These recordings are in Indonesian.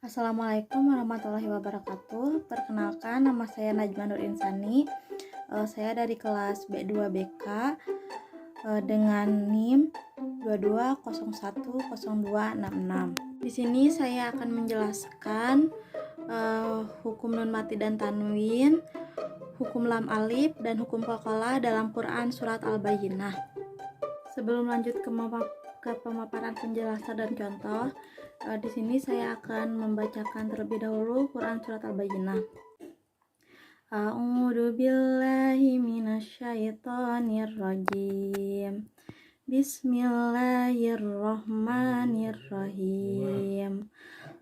Assalamualaikum warahmatullahi wabarakatuh. Perkenalkan, nama saya Najma Nur Insani. Saya dari kelas B2 BK dengan NIM 22010266. Di sini saya akan menjelaskan hukum nun mati dan tanwin, hukum lam alif, dan hukum qalqalah dalam Quran surat Al-Bayyinah. Sebelum lanjut ke pemaparan penjelasan dan contoh, di sini saya akan membacakan terlebih dahulu Quran surat Al-Bayyinah. A'udzu billahi minasyaitonir rajim. Bismillahirrahmanirrahim.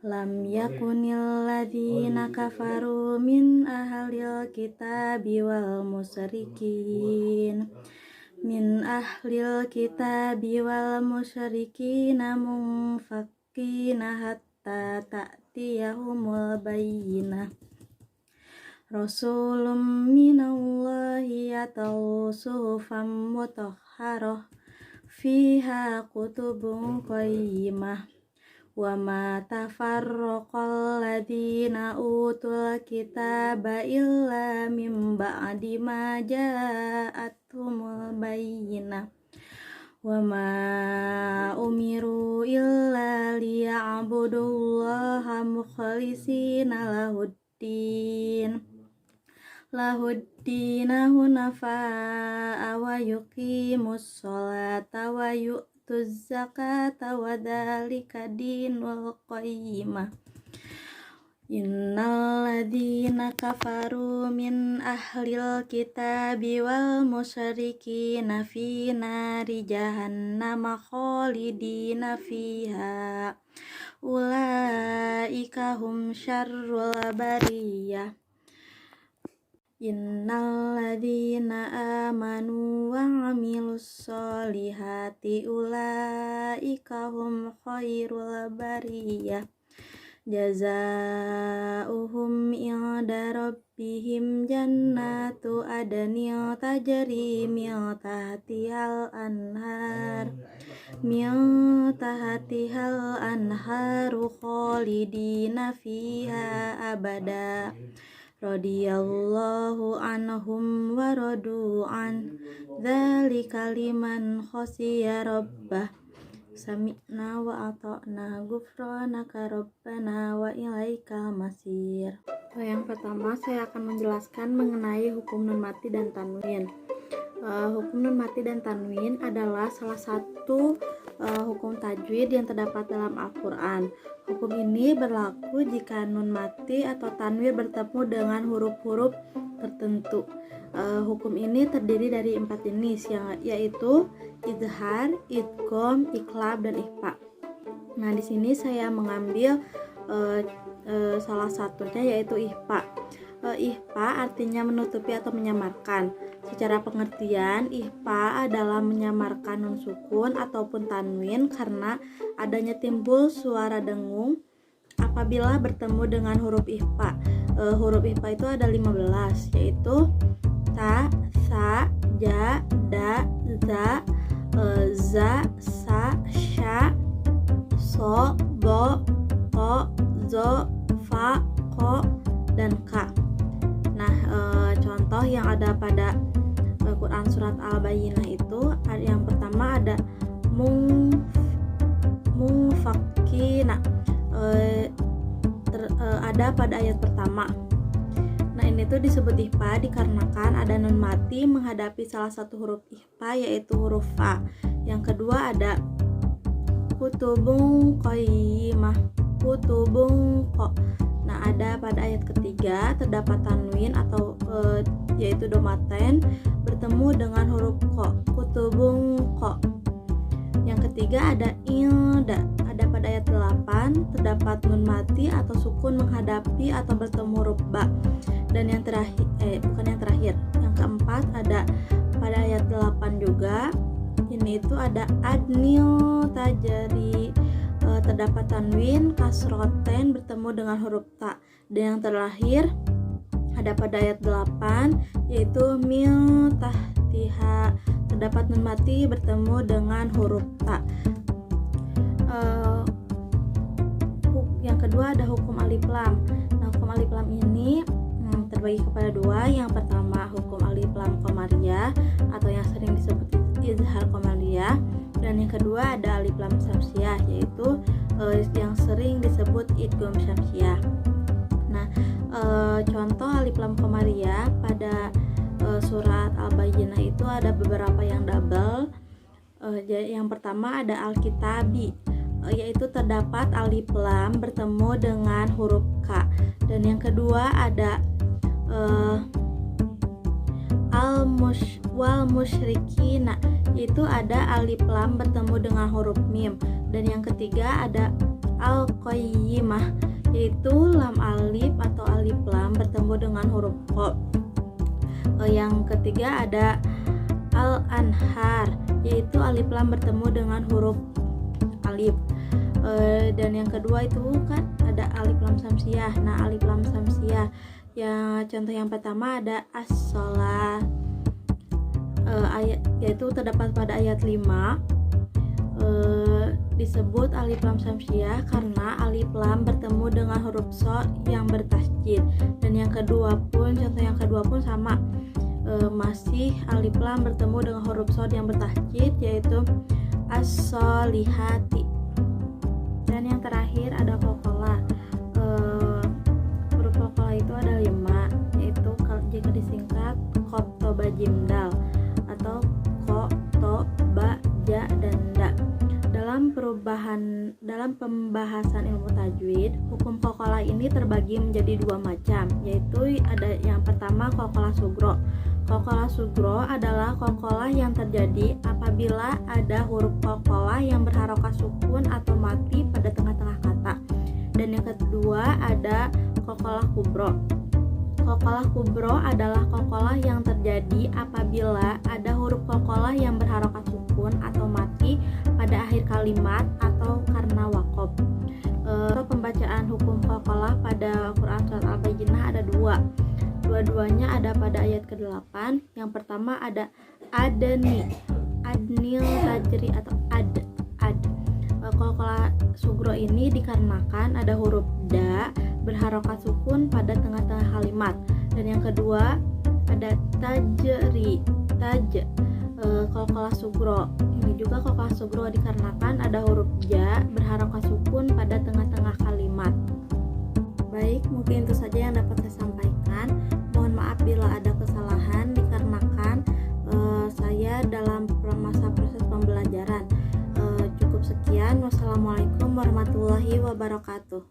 Lam yakunil ladzina kafaru min ahlil kitabi wal musyrikin munfakkina hatta ta'tiyahumul bayyinah. Rasulun minallahi yatlu suhufan mutahharah fiha kutubun qayyimah wa ma tafarraqal ladzina utul kitaba illa min ba'di ma ja'athumul bayyinah wa ma umiru illa liya'budullaha mukhlishina lahuddin hunafa'a wa yuqimus sholata wa yu'tuz zakata wa dzalika dinul qayyimah. Innal ladzina kafaru min ahlil kitabi wal musyrikina fi nari jahannam khalidina fiha ulaika hum syarrul bariyah. Innal ladzina amanu wa 'amilus sholihati ulaika hum khairul bariyah. Jazaohum inda rabbihim jannatu adnin tajri min tahtihal anharu khalidina fiha abada. Radiyallahu anhum wa radu an dzalika liman khashiya rabbah. Sami'na wa ata'na ghufranaka rabbana wa ilaikal masir. Yang pertama saya akan menjelaskan mengenai hukum nun mati dan tanwin. Hukum nun mati dan tanwin adalah salah satu hukum tajwid yang terdapat dalam Al-Quran. Hukum ini berlaku jika nun mati atau tanwin bertemu dengan huruf-huruf tertentu. Hukum ini terdiri dari 4 jenis, yaitu izhar, idgham, iqlab, dan ikhfa. Nah, di sini saya mengambil salah satunya, yaitu ikhfa. Ikhfa artinya menutupi atau menyamarkan. Secara pengertian, ikhfa adalah menyamarkan nun sukun ataupun tanwin karena adanya timbul suara dengung apabila bertemu dengan huruf ikhfa. Huruf ikhfa itu ada 15, yaitu ta, sa, ja, da, za, za, sa, sya, so, bo, ko, zo, fa, ko, dan ka. Nah, contoh yang ada pada Quran surat Al-Bayyinah itu, yang pertama ada munfakkina, ada pada ayat pertama. Nah, ini tuh disebut ikhfa dikarenakan ada nun mati menghadapi salah satu huruf ikhfa, yaitu huruf fa. Yang kedua ada kutubun qayyimah, kutubun qa. Nah, ada pada ayat ketiga terdapat tanwin atau yaitu domaten bertemu dengan huruf qa, kutubun qa. Yang ketiga ada ilda, ada pada ayat 8 terdapat nun mati atau sukun menghadapi atau bertemu huruf ba. Dan yang terakhir, yang keempat ada pada ayat 8 juga, ini itu ada adnil tajri, terdapat tanwin kasroten bertemu dengan huruf ta. Dan yang terakhir ada pada ayat 8, yaitu mil tahtiha, terdapat nun mati bertemu dengan huruf ta. yang kedua ada hukum alif lam. Nah, hukum alif lam ini terbagi kepada dua. Yang pertama hukum alif lam qamariyah atau yang sering disebut izhar qamariyah, dan yang kedua ada alif lam syamsiyah, yaitu yang sering disebut idgham syamsiyah. Nah, contoh alif lam qamariyah pada surat Al-Bayyinah itu ada beberapa yang double. Yang pertama ada al-kitabi, yaitu terdapat alif lam bertemu dengan huruf K. Dan yang kedua ada wal musyrikina, yaitu ada alif lam bertemu dengan huruf mim. Dan yang ketiga ada al-qayyimah, yaitu lam alif atau alif lam bertemu dengan huruf qa. Yang ketiga ada al-anhar, yaitu alif lam bertemu dengan huruf alif. Dan yang kedua itu kan ada alif lam syamsiyah. Nah, alif lam syamsiyah yang contoh yang pertama ada as-shalah, yaitu terdapat pada ayat 5. Disebut alif lam syamsiyah karena alif lam bertemu dengan huruf sha yang bertasydid. Dan yang kedua pun, contoh yang kedua pun sama, masih alif lam bertemu dengan huruf sha yang bertasydid, yaitu as-sholihati. Dan yang terakhir ada qalqalah. Huruf qalqalah itu ada 5, yaitu jika disingkat qaf to ba jim dal atau ko to ba ja dan da. Dalam pembahasan ilmu tajwid, hukum qalqalah ini terbagi menjadi dua macam, yaitu ada yang pertama qalqalah sugro. Qalqalah sugro adalah qalqalah yang terjadi apabila ada huruf qalqalah yang berharokat sukun atau mati pada tengah-tengah kata. Dan yang kedua ada qalqalah kubro. Qalqalah kubro adalah qalqalah yang terjadi apabila ada huruf qalqalah yang berharokat sukun atau mati pada akhir kalimat atau karena waqaf. Pembacaan hukum qalqalah pada Quran surat Al-Bayyinah ada dua. Dua-duanya ada pada ayat ke-8. Yang pertama ada adnil tajri atau ad. Qalqalah sugro ini dikarenakan ada huruf da berharokat sukun pada tengah-tengah kalimat. Dan yang kedua ada tajri, qalqalah sugro. Ini juga qalqalah sugro dikarenakan ada huruf ja berharokat sukun pada tengah-tengah kalimat. Baik, mungkin itu saja yang dapat saya sampaikan. Mohon maaf bila ada kesalahan dikarenakan saya dalam masa proses pembelajaran. Cukup sekian. Wassalamualaikum warahmatullahi wabarakatuh.